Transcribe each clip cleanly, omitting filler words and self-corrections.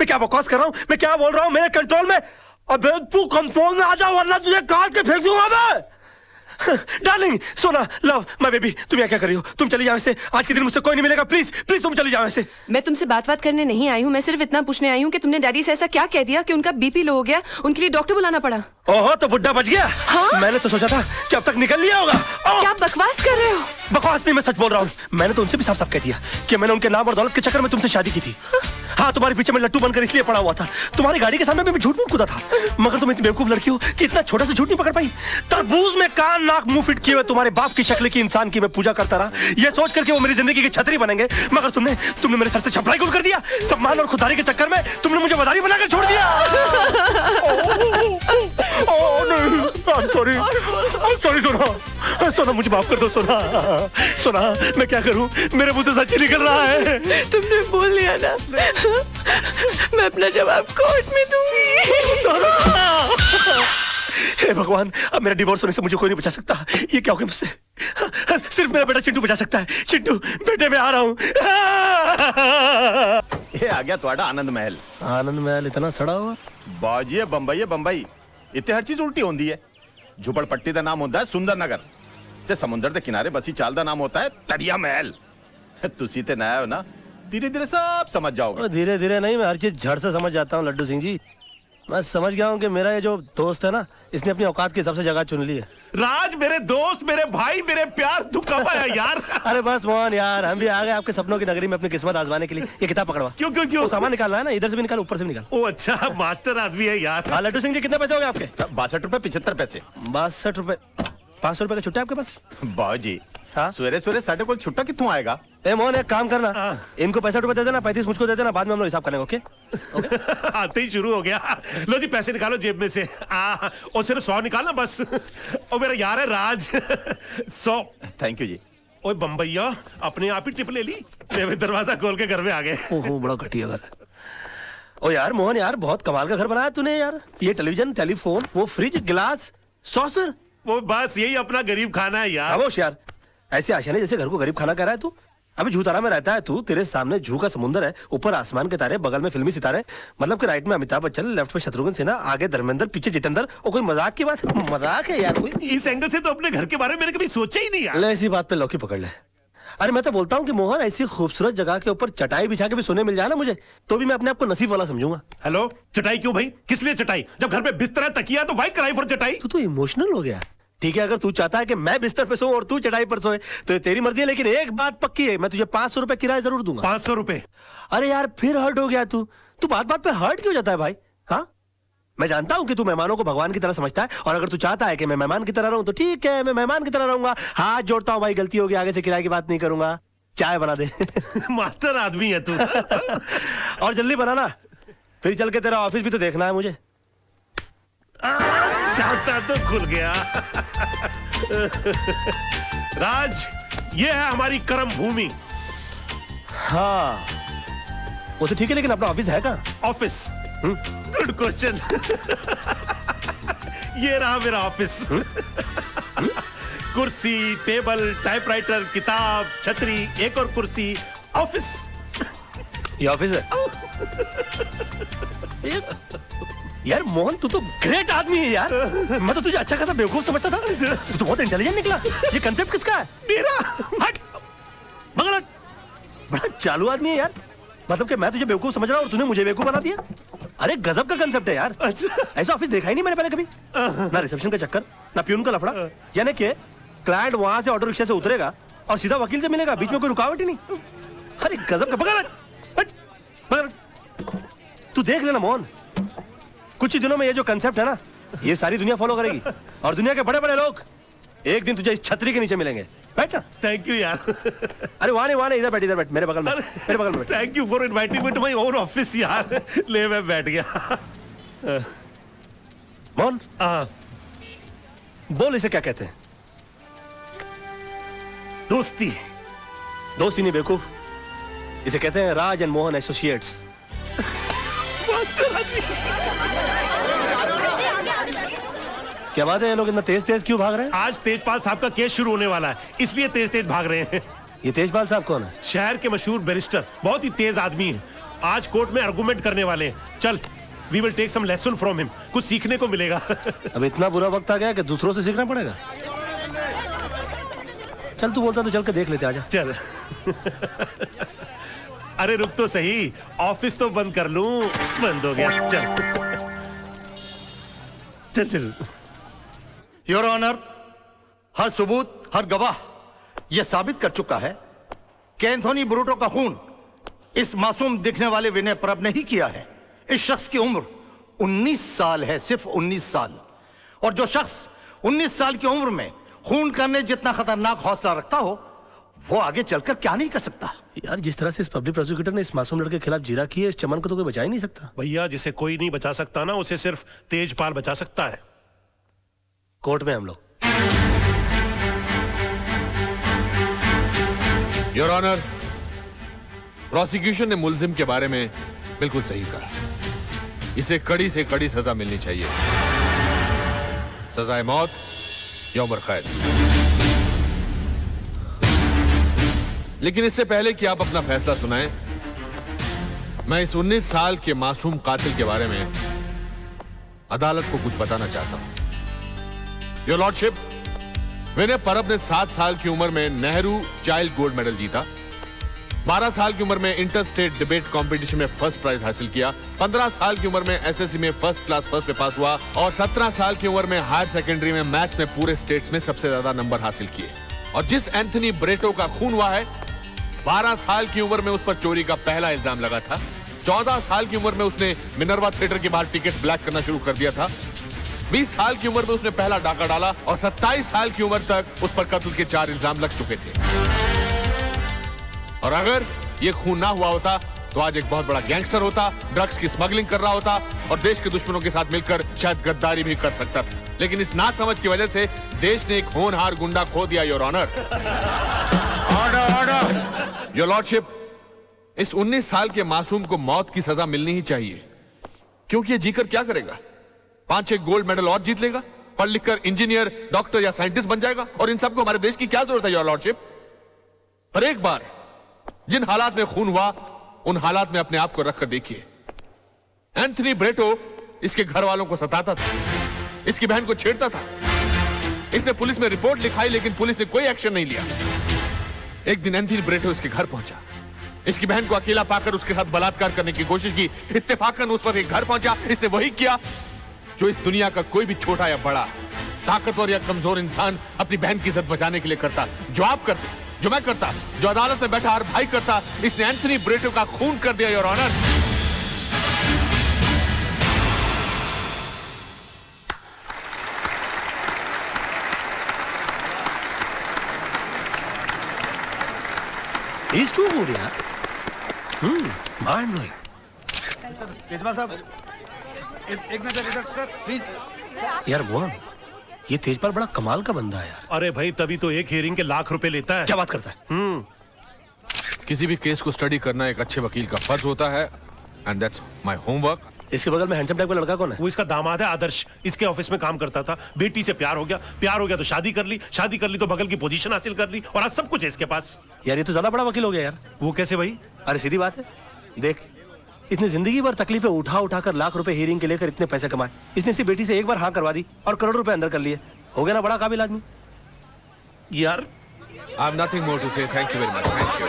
मैं क्या बकवास कर रहा हूँ, मैं क्या बोल रहा हूँ, मेरे कंट्रोल में। अबे तू कंट्रोल में आ जा वरना तुझे काट के फेंक दूंगा मैं। डार्लिंग, सोना, लव, माय बेबी, तुम यहाँ क्या कर रही हो? तुम चली जाओ ऐसे, आज के दिन मुझसे कोई नहीं मिलेगा, प्लीज प्लीज तुम चली जाओ ऐसे। मैं तुमसे बात करने नहीं आई हूँ, मैं सिर्फ इतना पूछने आई हूँ कि तुमने डैडी से ऐसा क्या कह दिया कि उनका बीपी लो हो गया, उनके लिए डॉक्टर बुलाना पड़ा। ओहो, तो बुड्ढा बच गया। हाँ? मैंने तो सोचा था कि अब तक निकल लिया होगा। क्या बकवास कर रहे हो? बकवास नहीं, मैं सच बोल रहा हूँ। मैंने तो उनसे भी साफ साफ कह दिया कि मैंने उनके नाम और दौलत के चक्कर में तुमसे शादी की थी। हाँ, तुम्हारे पीछे मैं लट्टू बनकर इसलिए पड़ा हुआ था, तुम्हारी गाड़ी के सामने मैं झूठ मूठ कूदा था, मगर तुम इतनी बेवकूफ लड़की हो कि इतना छोटा सा झूठ नहीं पकड़ पाई। तरबूज में कान नाक मुंह फिट किए हुए तुम्हारे बाप की शक्ल की इंसान की मैं पूजा करता रहा, ये सोच करके वो मेरी जिंदगी की छतरी बनेंगे, मगर तुमने मेरे सर से छपराई गुल कर दिया। सम्मान और खुदारी के चक्कर में तुमने मुझे मदारी बनाकर छोड़ दिया। सॉरी सोना, सोना मुझे माफ कर दो सोना। सोना, मैं क्या करूं, मेरे मुंह से सच ही निकल रहा है। तुमने बोल लिया ना, मैं अपना जवाब कोर्ट में दूंगी। हे भगवान, अब मेरा डिवोर्स होने से मुझे कोई नहीं बचा सकता। ये क्या हो गया मुझसे? सिर्फ मेरा बेटा चिंटू बचा सकता है। चिंटू बेटे, मैं आ रहा हूँ। ये आ गया तुम्हारा आनंद महल। आनंद महल इतना सड़ा हुआ? बाजी बंबई है, बंबई इतने हर चीज उल्टी होती है। झुपड़पट्टी का नाम होता है सुंदर नगर, ते समुंदर के किनारे बसी चाल का नाम होता है तरिया महल। तुसी ते नया हो ना, धीरे धीरे सब समझ जाओगे। धीरे धीरे नहीं, मैं हर चीज झड़ से समझ जाता हूँ लड्डू सिंह जी। मैं समझ गया हूँ कि मेरा ये जो दोस्त है ना, इसने अपनी औकात के हिसाब से जगह चुन ली है। राज, मेरे दोस्त, मेरे भाई, मेरे प्यार, तू कब आया यार? अरे बस मोहन यार, हम भी आ गए आपके सपनों की नगरी में अपनी किस्मत आजमाने के लिए। ये किताब पकड़वा। क्यों क्यों क्यों? सामान निकालना है ना, इधर से भी निकाल, ऊपर से भी निकाल। ओ अच्छा, मास्टर आदमी है यार। हाँ लड्डू सिंह जी, कितने पैसे हो गए आपके? 62 रुपए 75 पैसे। 62 रुपए। 500 रुपए का छुट्टा आपके पास? बाजी, हाँ? सवेरे सवेरे साढ़े को छुट्टा कितों आएगा? ए मोहन, एक काम करना, इनको 65 रुपए दे देना, 35 मुझको दे देना, बाद में हम लोग हिसाब करेंगे। ओके? आते ही शुरू हो गया। लो जी, पैसे निकालो जेब में से। और सिर्फ 100 निकालना बस। और मेरा यार है राज। 100। थैंक यू जी। ओए बम्बैया, अपने आप ही टिप ले ली। मैं दरवाजा खोल के घर में आ गए। ओहो, बड़ा घटिया घर। ओ यार मोहन यार, बहुत कमाल का घर बनाया तूने यार। ये टेलीविजन, टेलीफोन, वो फ्रिज, गिलास, सॉसर। वो बस यही अपना गरीब खाना है यार। खामोश यार, ऐसे आशाने जैसे घर को गरीब खाना कह रहा है तू। अभी झूतारा में रहता है तू, तेरे सामने जू का समुंदर है, ऊपर आसमान के तारे, बगल में फिल्मी सितारे, मतलब कि राइट में अमिताभ बच्चन, लेफ्ट में शत्रुघ्न सिन्हा, आगे धर्मेंद्र, पीछे जितेंद्र। और कोई मजाक की बात? मजाक है यार कोई? इस एंगल से तो अपने घर के बारे में मैंने कभी सोचा ही नहीं यार। ले, ऐसी बात पे लौकी पकड़ ले। अरे मैं तो बोलता हूँ कि मोहन, ऐसी खूबसूरत जगह के ऊपर चटाई बिछा के भी सोने मिल जाए ना मुझे, तो भी मैं अपने आप को नसीब वाला समझूंगा। हेलो, चटाई क्यों भाई? किस लिए चटाई? जब घर पे बिस्तर तकिया तो वाई कराई फॉर चटाई। तू तो इमोशनल हो गया। ठीक है, अगर तू चाहता है कि मैं बिस्तर पे सोऊं और तू चटाई पर सोए तो ये तेरी मर्जी है, लेकिन एक बात पक्की है, मैं तुझे 500 रुपए किराया जरूर दूंगा। 500 रुपए? अरे यार, फिर हर्ट हो गया तू बात बात पे हर्ट क्यों जाता है भाई? हाँ, मैं जानता हूं कि तू मेहमानों को भगवान की तरह समझता है, और अगर तू चाहता है कि मैं मेहमान की तरह रहूं तो ठीक है, मैं मेहमान की तरह रहूंगा। हाथ जोड़ता हूं भाई, गलती होगी, आगे से किराए की बात नहीं करूंगा। चाय बना दे। मास्टर आदमी है तू। और जल्दी बनाना, फिर चल के तेरा ऑफिस भी तो देखना है मुझे। चाहता तो खुल गया। राज, ये है हमारी कर्म भूमि। हाँ वो तो ठीक है, लेकिन अपना ऑफिस है कहाँ? ऑफिस? Good question. ये रहा मेरा ऑफिस। कुर्सी, टेबल, टाइपराइटर, किताब, छतरी, एक और कुर्सी, ऑफिस। ये ऑफिस है? यार मोहन, तू तो ग्रेट आदमी है यार। मैं तो तुझे अच्छा खासा बेवकूफ समझता था, तू तो बहुत इंटेलिजेंट निकला। ये कंसेप्ट किसका है? मेरा। हट, बगल हट। बड़ा चालू आदमी है यार। मतलब कि मैं तुझे बेवकूफ समझ रहा हूँ और तूने मुझे बेवकूफ बना दिया। अरे गजब का कंसेप्ट है यार। अच्छा, ऐसा ऑफिस देखा ही नहीं मैंने पहले कभी। ना रिसेप्शन का चक्कर, ना प्यून का लफड़ा, यानी कि क्लाइंट वहां से ऑटो रिक्शा से उतरेगा और सीधा वकील से मिलेगा, बीच में कोई रुकावट ही नहीं। अरे गजब का। बगल हट, बगल हट। तू देख लेना मोहन, कुछ ही दिनों में ये जो कंसेप्ट है ना, ये सारी दुनिया फॉलो करेगी, और दुनिया के बड़े बड़े लोग एक दिन तुझे इस छतरी के नीचे मिलेंगे। बैठ ना। थैंक यू यार। अरे वहां नहीं, इधर बैठ, मेरे बगल में, मेरे बगल में। Thank you for inviting me to my own office यार। ले, मैं बैठ गया। मोहन, बोल इसे क्या कहते हैं? दोस्ती। दोस्ती नहीं बेवकूफ, इसे कहते हैं राज एंड मोहन एसोसिएट्स। क्या बात है, ये लोग इतना तेज तेज क्यों भाग रहे हैं? आज तेजपाल साहब का केस शुरू होने वाला है, इसलिए तेज तेज भाग रहे हैं। ये तेजपाल साहब कौन है? शहर के मशहूर बैरिस्टर, बहुत ही तेज आदमी है। आज कोर्ट में आर्गुमेंट करने वाले हैं। चल, we will take some lesson from him, कुछ सीखने को मिलेगा। अब इतना बुरा वक्त आ गया कि दूसरों से सीखना पड़ेगा। चल तू बोलता तो चल के देख लेते, आजा। चल। अरे रुक तो सही, ऑफिस तो बंद कर लूं। बंद हो गया, चल चल चल। योर ऑनर, हर सबूत, हर गवाह यह साबित कर चुका है कि एंथोनी ब्रूटो का खून इस मासूम दिखने वाले विनय परब ने ही किया है। इस शख्स की उम्र 19 साल है, सिर्फ 19 साल। और जो शख्स 19 साल की उम्र में खून करने जितना खतरनाक हौसला रखता हो, वो आगे चलकर क्या नहीं कर सकता। यार जिस तरह से इस पब्लिक प्रोसिक्यूटर ने इस मासूम लड़के के खिलाफ जीरा की है, इस चमन को तो कोई बचा ही नहीं सकता। भैया, जिसे कोई नहीं बचा सकता ना, उसे सिर्फ तेजपाल बचा सकता है। कोर्ट में हम लोग। योर ऑनर, प्रोसिक्यूशन ने मुलजिम के बारे में बिल्कुल सही कहा। इसे कड़ी से कड़ी सजा मिलनी चाहिए, सजाए मौत या उम्र कैद। लेकिन इससे पहले कि आप अपना फैसला सुनाएं, मैं इस 19 साल के मासूम कातिल के बारे में अदालत को कुछ बताना चाहता हूं। योर लॉर्डशिप, विनय परब ने 7 साल की उम्र में नेहरू चाइल्ड गोल्ड मेडल जीता, 12 साल की उम्र में इंटर स्टेट डिबेट कंपटीशन में फर्स्ट प्राइज हासिल किया, 15 साल की उम्र में एसएससी में फर्स्ट क्लास फर्स्ट पे पास हुआ और 17 साल की उम्र में हायर सेकेंडरी में मैथ्स में पूरे स्टेट्स में सबसे ज्यादा नंबर हासिल किए। और जिस एंथनी ब्रेटो का खून हुआ है, 12 साल की उम्र में उस पर चोरी का पहला इल्जाम लगा था, 14 साल की उम्र में उसने मिनर्वा थिएटर के बाहर टिकट्स ब्लैक करना शुरू कर दिया था, 20 साल की उम्र में उसने पहला डाका डाला और 27 साल की उम्र तक उस पर कत्ल के 4 इल्जाम लग चुके थे। और अगर ये खून ना हुआ होता तो आज एक बहुत बड़ा गैंगस्टर होता, ड्रग्स की स्मगलिंग कर रहा होता और देश के दुश्मनों के साथ मिलकर शायद गद्दारी भी कर सकता था। लेकिन इस नासमझ की वजह से देश ने एक होनहार गुंडा खो दिया। Your honour, order order. Your lordship, इस 19 साल के मासूम को मौत की सजा मिलनी ही चाहिए, क्योंकि ये जीकर क्या करेगा? 5-6 गोल्ड मेडल और जीत लेगा, पढ़ लिखकर इंजीनियर, डॉक्टर या साइंटिस्ट बन जाएगा और इन सबको हमारे देश की क्या जरूरत है। योर लॉर्डशिप, पर एक बार जिन हालात में खून हुआ, उन हालात में अपने आप को रखकर देखिए। एंथनी ब्रेटो इसके घर वालों को सताता था, इसकी बहन को छेड़ता था, इसने पुलिस में रिपोर्ट लिखाई लेकिन पुलिस ने कोई एक्शन नहीं लिया। एक दिन एंथनी ब्रेटो इसके घर पहुंचा, इसकी बहन को अकेला पाकर उसके साथ बलात्कार करने की कोशिश की। इत्तेफाकन उस वक्त एक घर पहुंचा, इसने वही किया जो इस दुनिया का कोई भी छोटा या बड़ा, ताकतवर या कमजोर इंसान अपनी बहन की इज्जत बचाने के लिए करता। जो आप करते, जो मैं करता, जो अदालत में बैठा हर भाई करता, इसने एंथनी ब्रेटो का खून कर दिया। Your honour, He's too good, यार। Mind blowing. तेजपाल साहब, एक नजर इधर सर प्लीज। यार मोहन, ये तेजपाल बड़ा कमाल का बंदा है यार। अरे भाई, तभी तो एक हियरिंग के लाख रुपए लेता है। क्या बात करता है? किसी भी केस को स्टडी करना एक अच्छे वकील का फर्ज होता है, एंड दैट्स माय होमवर्क। इसके बगल में हैंडसम टाइप का लड़का कौन है? वो इसका दामाद है आदर्श, इसके ऑफिस में काम करता था, बेटी से प्यार हो गया तो शादी कर ली तो बगल की पोजीशन हासिल कर ली और आज सब कुछ है इसके पास। यार ये तो ज्यादा बड़ा वकील हो गया यार। वो कैसे भाई? अरे सीधी बात है, देख, इसने जिंदगी भर तकलीफें उठा कर लाख रुपए हीरिंग के लेकर इतने पैसे कमाए। इसने इसी बेटी से एक बार हाँ करवा दी और करोड़ रुपए अंदर कर लिए। हो गया ना बड़ा काबिल आदमी यार। I am nothing more to say, thank you very much, thank you.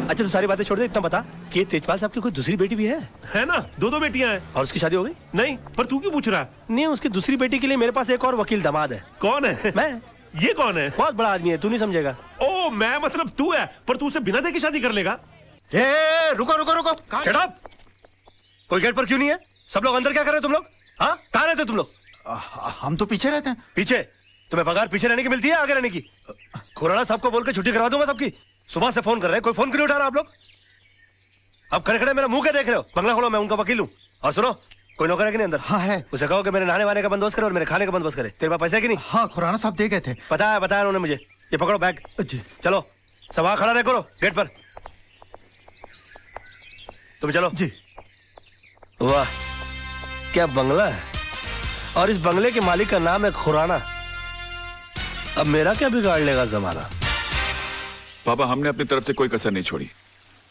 अच्छा, तो सारी बातें छोड़ दे, इतना बता कि तेजपाल साहब की कोई दूसरी बेटी भी है ना? 2 बेटियां हैं। और उसकी शादी हो गई? नहीं, पर तू क्यों पूछ रहा है? नहीं, उसकी दूसरी बेटी के लिए मेरे पास एक और वकील दामाद है। कौन है? मैं। ये कौन है? बहुत बड़ा आदमी है, तू नहीं समझेगा। ओ, मैं मतलब तू है, पर तू उसे बिना देखे शादी कर लेगा? रुको रुको रुको, शट अप! कोई गेट पर क्यों नहीं है? सब लोग अंदर क्या कर रहे हो तुम लोग? हाँ, कहाँ रहते हो तुम लोग? हम तो पीछे रहते हैं। पीछे? तुम्हें पगार पीछे रहने की मिलती है आगे रहने की? खुराना साहब को बोल के छुट्टी करवा दूंगा सबकी। सुबह से फोन कर रहे हैं, कोई फोन क्यों नहीं उठा रहा आप लोग? अब खड़े खड़े मेरा मुंह क्या देख रहे हो? बंगला खोलो, मैं उनका वकील हूँ। और सुनो, कोई नौकर है कि नहीं अंदर? हाँ है। उसे कहो कि मेरे नहाने वाने का बंदोबस्त करे और मेरे खाने का बंदोबस्त करे। तेरे पास पैसे है कि नहीं? हाँ, खुराना साहब दे गए थे। बताया उन्होंने मुझे। ये पकड़ो बैग। जी। चलो, सब वहां खड़ा रहे करो गेट पर। तुम चलो। जी। वाह, क्या बंगला है, और इस बंगले के मालिक का नाम है खुराना। अब मेरा क्या बिगाड़ लेगा जमाना? पापा, हमने अपनी तरफ से कोई कसर नहीं छोड़ी।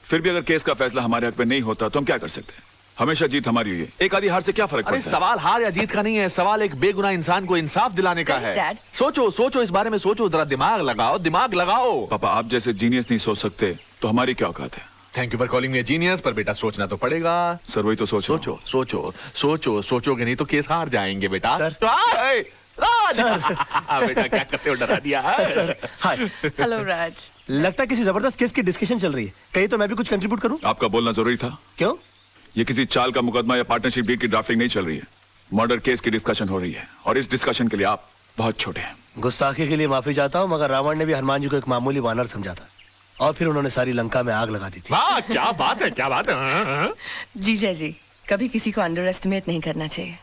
फिर भी अगर केस का फैसला हमारे हक में नहीं होता तो हम क्या कर सकते हैं? हमेशा जीत हमारी हुई है, एक आधी हार से क्या फर्क अरे पड़ता है? सवाल हार या जीत का नहीं है, सवाल एक बेगुनाह इंसान को इंसाफ दिलाने का है। Dad. सोचो सोचो, इस बारे में सोचो, जरा दिमाग लगाओ, दिमाग लगाओ। पापा, आप जैसे जीनियस नहीं सोच सकते तो हमारी क्या औकात है? Thank you for calling me genius, पर बेटा सोचना तो पड़ेगा। सर वही तो सोचो। सोचो सोचो सोचो, सोचोगे नहीं तो केस हार जाएंगे बेटा। सर। आए, राज। बेटा क्या करते हो, डरा दिया है। हाय। हेलो राज। लगता है किसी जबरदस्त केस की डिस्कशन चल रही है, कहीं तो मैं भी कुछ कंट्रीब्यूट करूं? आपका बोलना जरूरी था। क्यों? ये किसी चाल का मुकदमा या पार्टनरशिप डील की ड्राफ्टिंग नहीं चल रही है, मर्डर केस की डिस्कशन हो रही है, और इस डिस्कशन के लिए आप बहुत छोटे हैं। गुस्ताखी के लिए माफी चाहता हूं, मगर रावण ने भी हनुमान जी को एक मामूली वानर समझा था, और फिर उन्होंने सारी लंका में आग लगा दी थी। वाह, क्या बात है, क्या बात है। हाँ। जीजा जी, कभी किसी को अंडर एस्टिमेट नहीं करना चाहिए।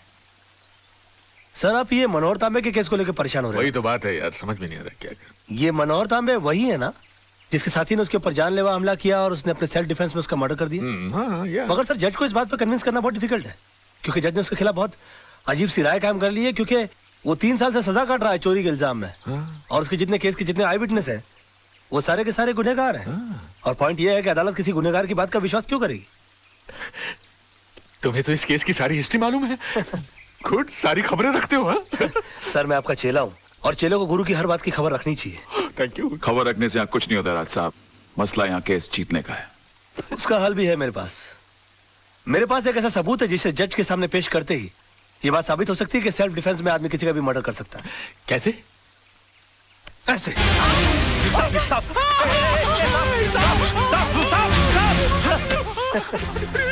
सर, आप ये मनोहर तांबे के केस को लेकर परेशान हो रहे वही हैं। तो बात है यार, समझ में नहीं आ रहा क्या कर। ये मनोहर तांबे वही है ना जिसके साथी ने उसके ऊपर जानलेवा हमला किया और उसने अपने सेल्फ डिफेंस में उसका मर्डर कर दिया? हाँ, या। मगर सर, जज को इस बात पर कन्विंस करना बहुत डिफिकल्ट है, क्योंकि जज ने उसके खिलाफ बहुत अजीब सी राय कायम कर ली है, क्योंकि वो 3 साल से सजा काट रहा है चोरी के इल्जाम में। और उसके जितने केस के जितने आई विटनेस है वो सारे के सारे गुनहगार हैं। और पॉइंट ये है कि अदालत किसी गुनहगार की बात का विश्वास क्यों करेगी? तुम्हें तो इस केस की सारी हिस्ट्री मालूम है। गुड, सारी खबरें रखते हो। हाँ? सर, मैं आपका चेला हूँ, और चेलों को गुरु की हर बात की खबर रखनी चाहिए। Thank you. खबर रखने से यहाँ कुछ नहीं होता राज साहब, मसला यहाँ केस जीतने का है। उसका हल भी है मेरे पास। मेरे पास एक ऐसा सबूत है जिसे जज के सामने पेश करते ही ये बात साबित हो सकती है कि सेल्फ डिफेंस में आदमी किसी का भी मर्डर कर सकता है। कैसे? ऐसे।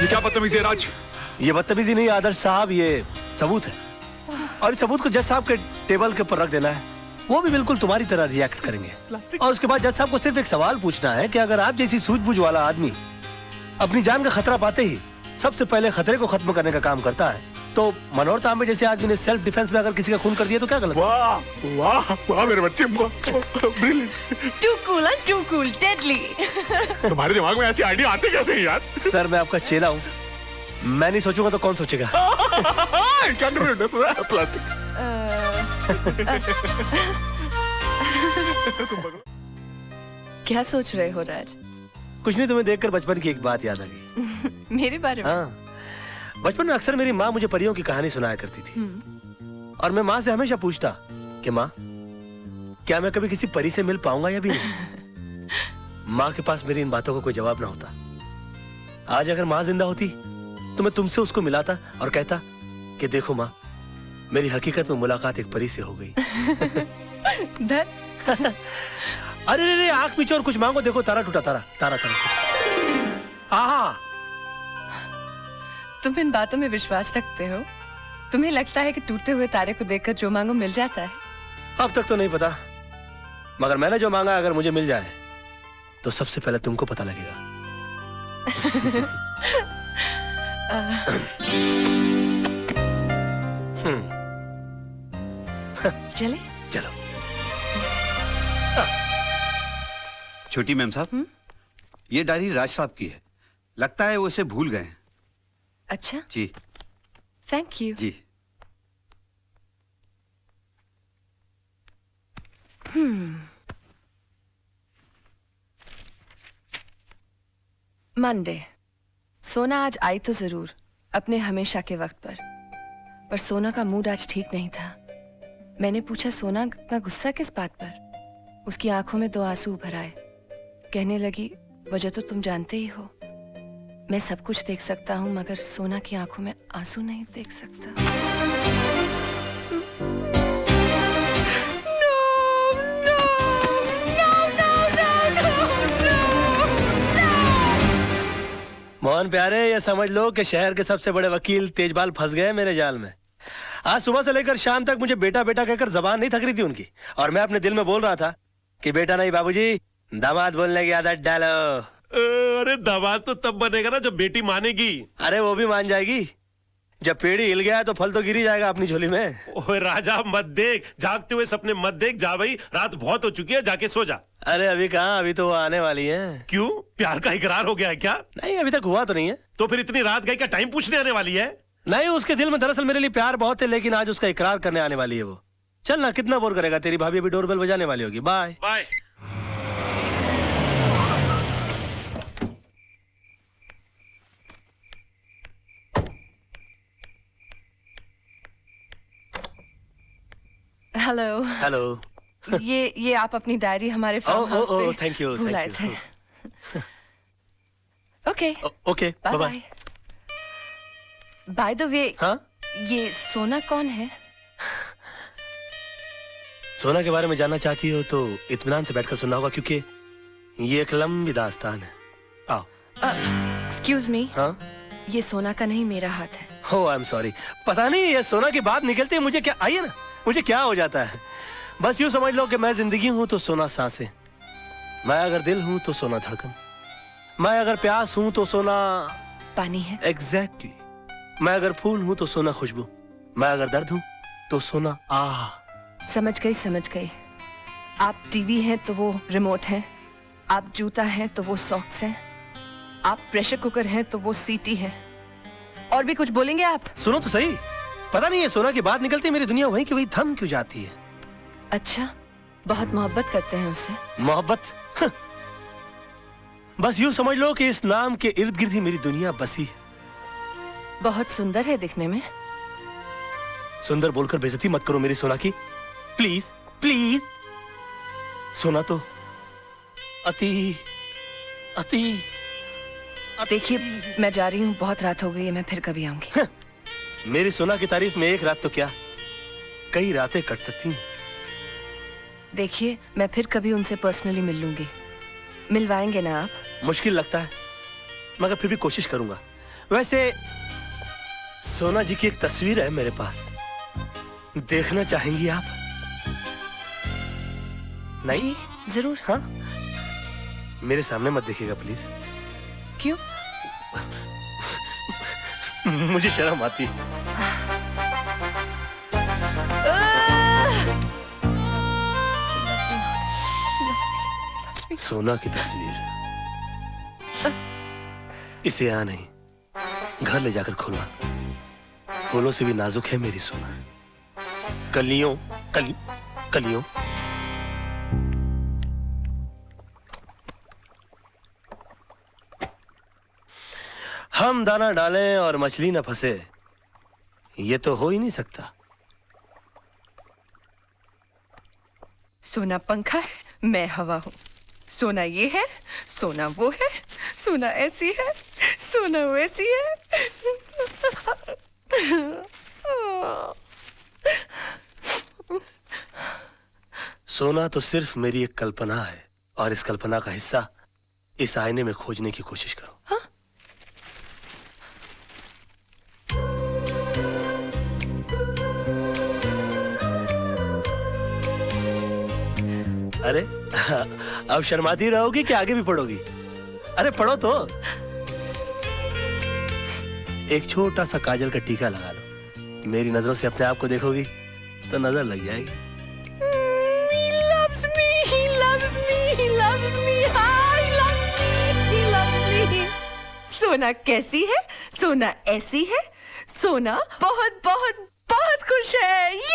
ये क्या बदतमीजी है राज? ये बदतमीजी नहीं आदर्श साहब, ये सबूत है, और इस सबूत को जज साहब के टेबल के ऊपर रख देना है। वो भी बिल्कुल तुम्हारी तरह रिएक्ट करेंगे, और उसके बाद जज साहब को सिर्फ एक सवाल पूछना है कि अगर आप जैसी सूझबूझ वाला आदमी अपनी जान का खतरा पाते ही सबसे पहले खतरे को खत्म करने का काम करता है, तो मनोहर तांबे जैसे आदमी ने सेल्फ डिफेंस में अगर किसी का खून कर दिया तो क्या गलत? वाह वाह वाह मेरे बच्चे, brilliant. Too cool and too cool, deadly. तुम्हारे दिमाग में ऐसी आइडिया आते कैसे हैं यार? सर, मैं आपका चेला हूँ, मैं नहीं सोचूंगा तो कौन सोचेगा? क्या कर रहे हो? प्लास्टिक। क्या सोच रहे हो राज? कुछ नहीं, तुम्हें देखकर बचपन की एक बात याद आ गई। मेरे बारे में? हाँ, बचपन में अक्सर मेरी माँ मुझे परियों की कहानी सुनाया करती थी, और मैं माँ से हमेशा पूछता कि माँ, क्या मैं कभी किसी परी से मिल पाऊंगा या भी नहीं? माँ के पास मेरी इन बातों का कोई जवाब ना होता। आज अगर माँ जिंदा होती तो मैं तुमसे उसको मिलाता और कहता कि देखो माँ, मेरी हकीकत में मुलाकात एक परी से हो गई। अरे रे, आंख पीछे और कुछ मांगो, देखो तारा टूटा, तारा तारा तारा। आहा, तुम इन बातों में विश्वास रखते हो? तुम्हें लगता है कि टूटे हुए तारे को देखकर जो मांगो मिल जाता है? अब तक तो नहीं पता, मगर मैंने जो मांगा अगर मुझे मिल जाए तो सबसे पहले तुमको पता लगेगा। चले? चलो। छोटी मैम साहब, ये डायरी राज साहब की है, लगता है वो इसे भूल गए हैं। अच्छा, जी थैंक यू। जी। मंडे। सोना आज आई तो जरूर अपने हमेशा के वक्त पर सोना का मूड आज ठीक नहीं था। मैंने पूछा, सोना इतना गुस्सा किस बात पर? उसकी आंखों में 2 आंसू उभर आए। कहने लगी, वजह तो तुम जानते ही हो, मैं सब कुछ देख सकता हूँ मगर सोना की आंखों में आंसू नहीं देख सकता। मोहन प्यारे, ये समझ लो कि शहर के सबसे बड़े वकील तेजपाल फंस गए मेरे जाल में। आज सुबह से लेकर शाम तक मुझे बेटा बेटा कहकर जबान नहीं थक रही थी उनकी, और मैं अपने दिल में बोल रहा था कि बेटा नहीं बाबूजी, दामाद बोलने की आदत डालो। अरे दामाद तो तब बनेगा ना जब बेटी मानेगी। अरे वो भी मान जाएगी, जब पेड़ी हिल गया है तो फल तो गिर ही जाएगा अपनी झोली में। ओए राजा मत देख, जागते हुए सपने मत देख, जा भाई, रात बहुत हो चुकी है, जाके सो जा। अरे अभी कहाँ, अभी तो वो आने वाली है। क्यों, प्यार का इकरार हो गया है क्या? नहीं, अभी तक हुआ तो नहीं है। तो फिर इतनी रात गई, क्या टाइम पूछने आने वाली है? नहीं, उसके दिल में दरअसल मेरे लिए प्यार बहुत है, लेकिन आज उसका इकरार करने आने वाली है वो। चल ना, कितना बोर करेगा, तेरी भाभी अभी डोरबेल बजाने वाली होगी। Bye bye. हेलो। हेलो। ये आप अपनी डायरी हमारे फार्म हाउस पे थैंक यू भूल आए थे। Okay okay bye bye. Bye. By the way, हाँ, ये सोना कौन है? सोना के बारे में जानना चाहती हो तो इत्मीनान से बैठकर सुनना होगा, क्योंकि ये एक लंबी दास्तान है। आओ। एक्सक्यूज मी, हाँ, ये सोना का नहीं, मेरा हाथ है। हो आई एम सॉरी। पता नहीं ये सोना की बात निकलती है मुझे क्या, आइए ना, मुझे क्या हो जाता है। बस यूं समझ लो कि मैं जिंदगी हूं तो सोना सांसें, मैं अगर दिल हूं तो सोना धड़कन, मैं अगर प्यास हूं तो सोना पानी है। एग्जैक्टली मैं अगर फूल हूं तो सोना खुशबू, मैं अगर दर्द हूं तो सोना आह। समझ गई समझ गई। आप टीवी हैं तो वो रिमोट है, आप जूता हैं तो वो सॉक्स हैं, आप प्रेशर कुकर हैं तो वो सीटी है। और भी कुछ बोलेंगे आप? सुनो तो सही, पता नहीं ये सोना की बात निकलती है मेरी दुनिया वहीं की वहीं थम क्यों जाती है। अच्छा, बहुत मोहब्बत करते हैं उससे? मोहब्बत? बस यूं समझ लो कि इस नाम के इर्द गिर्द ही मेरी दुनिया बसी है। बहुत सुंदर है दिखने में। सुंदर बोलकर बेइज्जती मत करो मेरी सोना की, प्लीज प्लीज। सोना तो अति अति देखिए, मैं जा रही हूँ, बहुत रात हो गई है, मैं फिर कभी आऊंगी। मेरी सोना की तारीफ में एक रात तो क्या, कई रातें कट सकती हैं। देखिए, मैं फिर कभी उनसे पर्सनली मिल लूंगी। मिलवाएंगे ना आप? मुश्किल लगता है मगर फिर भी कोशिश करूंगा। वैसे सोना जी की एक तस्वीर है मेरे पास, देखना चाहेंगी आप? नहीं? जी जरूर। हाँ, मेरे सामने मत देखिएगा प्लीज। क्यों? मुझे शर्म आती है। सोना की तस्वीर, इसे यहाँ नहीं, घर ले जाकर खोलना। फूलों से भी नाजुक है मेरी सोना, कलियों कलियों। हम दाना डालें और मछली न फंसे, ये तो हो ही नहीं सकता। सोना पंखा है, मैं हवा हूँ। सोना ये है, सोना वो है, सोना ऐसी है, सोना वैसी है। सोना तो सिर्फ मेरी एक कल्पना है, और इस कल्पना का हिस्सा इस आईने में खोजने की कोशिश करो। हाँ? अरे अब शर्माती रहोगी कि आगे भी पढ़ोगी? अरे पढ़ो तो। एक छोटा सा काजल का टीका लगा लो, मेरी नजरों से अपने आप को देखोगी तो नजर लग जाएगी। He loves me, he loves me, he loves me, he loves me, he loves me. सोना कैसी है, सोना ऐसी है, सोना बहुत बहुत बहुत खुश है।